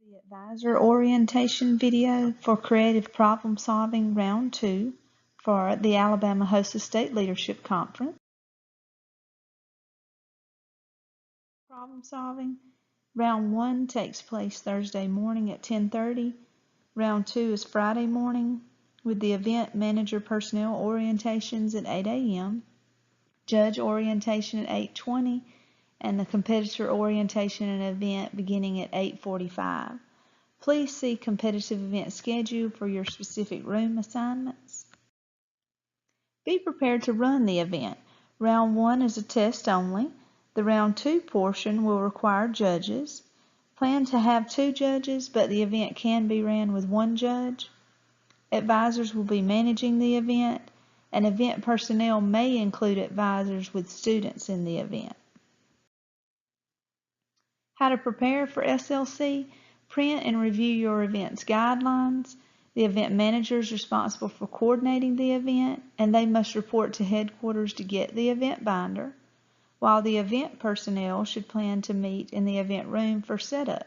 The advisor orientation video for creative problem solving round 2 for the Alabama HOSA State Leadership Conference. Problem solving. Round 1 takes place Thursday morning at 10:30. Round 2 is Friday morning with the event manager personnel orientations at 8 a.m., judge orientation at 8:20, and the competitor orientation and event beginning at 8:45. Please see competitive event schedule for your specific room assignments. Be prepared to run the event. Round 1 is a test only. The round 2 portion will require judges. Plan to have 2 judges, but the event can be ran with 1 judge. Advisors will be managing the event, and event personnel may include advisors with students in the event. How to prepare for SLC? Print and review your event's guidelines. The event manager is responsible for coordinating the event, and they must report to headquarters to get the event binder, while the event personnel should plan to meet in the event room for setup.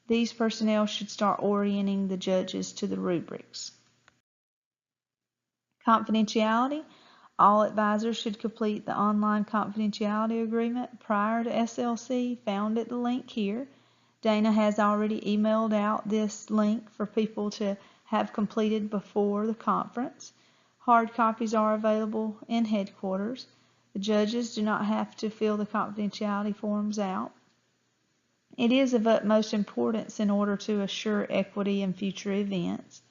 These personnel should start orienting the judges to the rubrics. Confidentiality. All advisors should complete the online confidentiality agreement prior to SLC found at the link here. Dana has already emailed out this link for people to have completed before the conference. Hard copies are available in headquarters. The judges do not have to fill the confidentiality forms out. It is of utmost importance in order to assure equity in future events.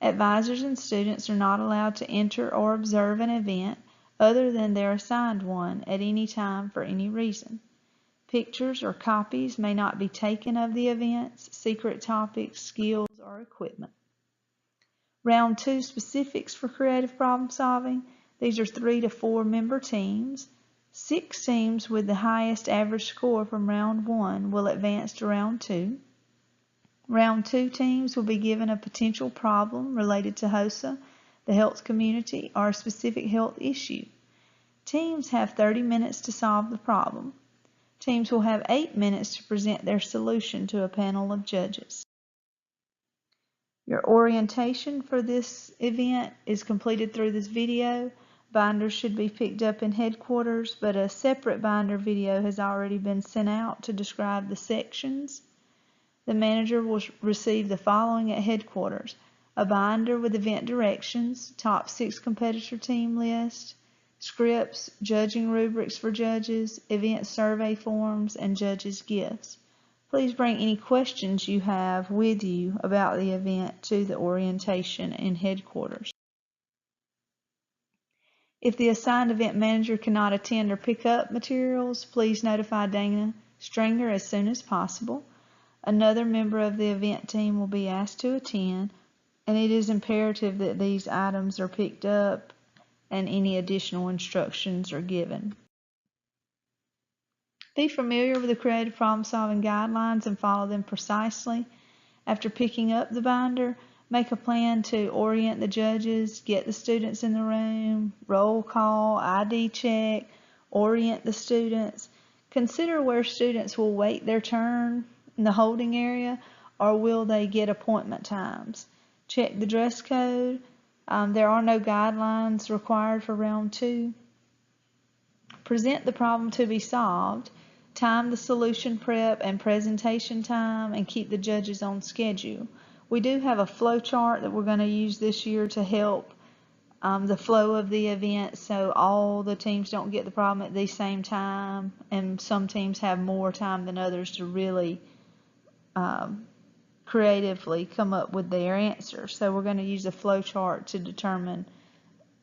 Advisors and students are not allowed to enter or observe an event other than their assigned one at any time for any reason. Pictures or copies may not be taken of the events, secret topics, skills, or equipment. Round 2 specifics for creative problem solving. These are 3 to 4 member teams. 6 teams with the highest average score from round 1 will advance to round 2. Round 2 teams will be given a potential problem related to HOSA, the health community, or a specific health issue. Teams have 30 minutes to solve the problem. Teams will have 8 minutes to present their solution to a panel of judges. Your orientation for this event is completed through this video. Binders should be picked up in headquarters, but a separate binder video has already been sent out to describe the sections. The manager will receive the following at headquarters: a binder with event directions, top 6 competitor team list, scripts, judging rubrics for judges, event survey forms, and judges' gifts. Please bring any questions you have with you about the event to the orientation in headquarters. If the assigned event manager cannot attend or pick up materials, please notify Dana Stringer as soon as possible. Another member of the event team will be asked to attend, and it is imperative that these items are picked up and any additional instructions are given. Be familiar with the creative problem solving guidelines and follow them precisely. After picking up the binder, make a plan to orient the judges, get the students in the room, roll call, ID check, orient the students. Consider where students will wait their turn in the holding area, or will they get appointment times. Check the dress code. There are no guidelines required for round 2. Present the problem to be solved. Time the solution prep and presentation time, and keep the judges on schedule. We do have a flow chart that we're going to use this year to help the flow of the event, so all the teams don't get the problem at the same time, and some teams have more time than others to really creatively come up with their answer. So we're going to use a flow chart to determine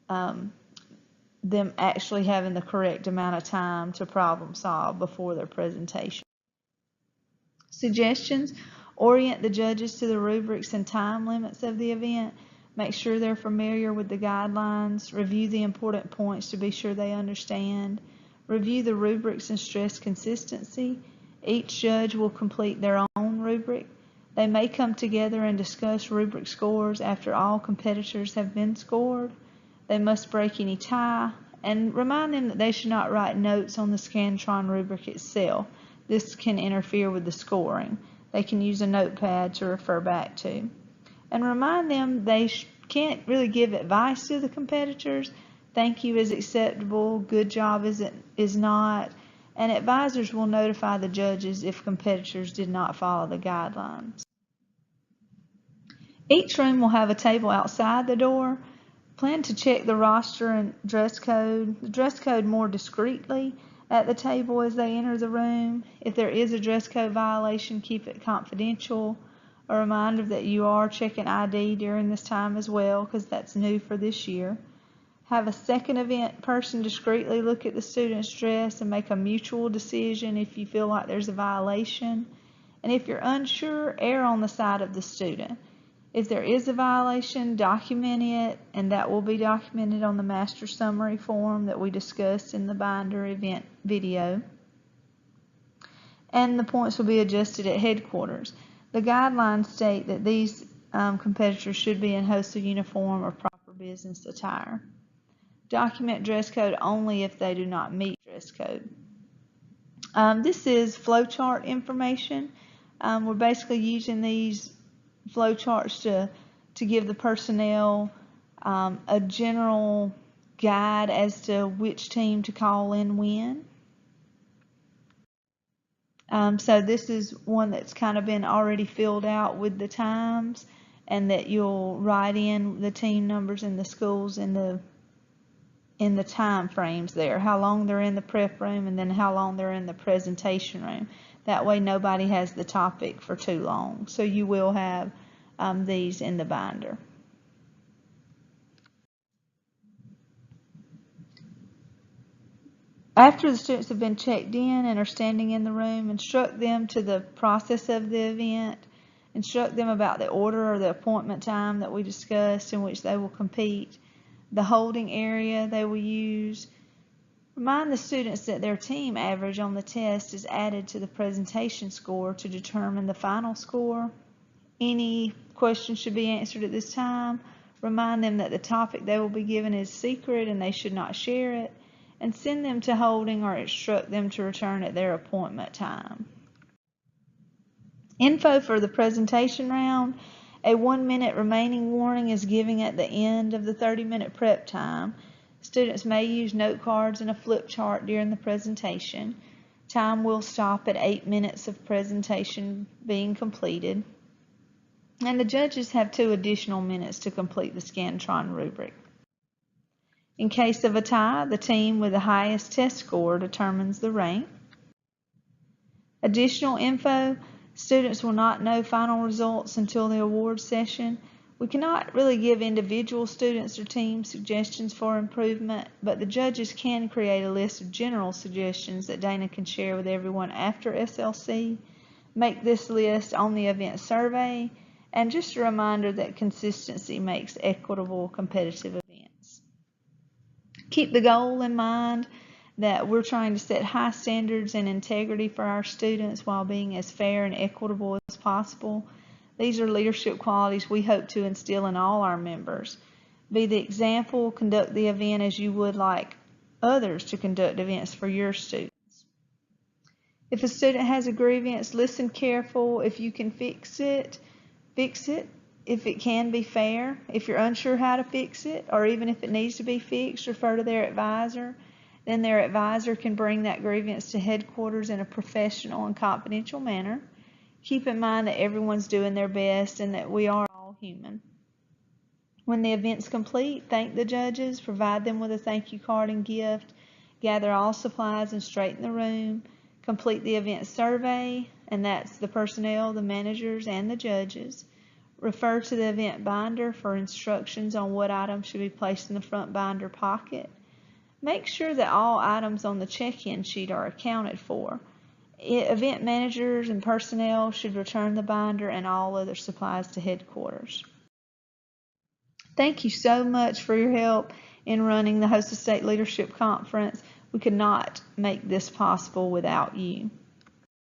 them actually having the correct amount of time to problem solve before their presentation. Suggestions: orient the judges to the rubrics and time limits of the event. Make sure they're familiar with the guidelines. Review the important points to be sure they understand. Review the rubrics and stress consistency. Each judge will complete their own rubric. They may come together and discuss rubric scores after all competitors have been scored. They must break any tie, and remind them that they should not write notes on the Scantron rubric itself. This can interfere with the scoring. they can use a notepad to refer back to. And remind them they can't really give advice to the competitors. Thank you is acceptable, good job is not, and advisors will notify the judges if competitors did not follow the guidelines. Each room will have a table outside the door. Plan to check the roster and dress code. The dress code more discreetly at the table as they enter the room. If there is a dress code violation, keep it confidential. A reminder that you are checking ID during this time as well, because that's new for this year. Have a second event person discreetly look at the student's dress and make a mutual decision if you feel like there's a violation. And if you're unsure, err on the side of the student. If there is a violation, document it, and that will be documented on the master summary form that we discussed in the binder event video. And the points will be adjusted at headquarters. The guidelines state that these competitors should be in HOSA uniform or proper business attire. Document dress code only if they do not meet dress code. This is flowchart information. We're basically using these flowcharts to give the personnel a general guide as to which team to call in when. So this is one that's kind of been already filled out with the times, and that you'll write in the team numbers and the schools in the time frames there, how long they're in the prep room and then how long they're in the presentation room. That way nobody has the topic for too long. So you will have these in the binder. After the students have been checked in and are standing in the room, instruct them to the process of the event. Instruct them about the order or the appointment time that we discussed in which they will compete, the holding area they will use. Remind the students that their team average on the test is added to the presentation score to determine the final score. Any questions should be answered at this time. Remind them that the topic they will be given is secret and they should not share it. And send them to holding or instruct them to return at their appointment time. Info for the presentation round. A 1-minute remaining warning is given at the end of the 30-minute prep time. Students may use note cards and a flip chart during the presentation. Time will stop at 8 minutes of presentation being completed. And the judges have 2 additional minutes to complete the Scantron rubric. In case of a tie, the team with the highest test score determines the rank. Additional info, students will not know final results until the award session. We cannot really give individual students or teams suggestions for improvement, but the judges can create a list of general suggestions that Dana can share with everyone after SLC. Make this list on the event survey, and just a reminder that consistency makes equitable competitive events. Keep the goal in mind that we're trying to set high standards and integrity for our students while being as fair and equitable as possible. These are leadership qualities we hope to instill in all our members. Be the example, conduct the event as you would like others to conduct events for your students. If a student has a grievance, listen careful. If you can fix it, fix it. If it can be fair. If you're unsure how to fix it, or even if it needs to be fixed, refer to their advisor. Then their advisor can bring that grievance to headquarters in a professional and confidential manner. Keep in mind that everyone's doing their best and that we are all human. When the event's complete, thank the judges, provide them with a thank you card and gift, gather all supplies and straighten the room, complete the event survey, and that's the personnel, the managers, and the judges. Refer to the event binder for instructions on what items should be placed in the front binder pocket. Make sure that all items on the check-in sheet are accounted for. Event managers and personnel should return the binder and all other supplies to headquarters. Thank you so much for your help in running the HOSA State Leadership Conference. We could not make this possible without you.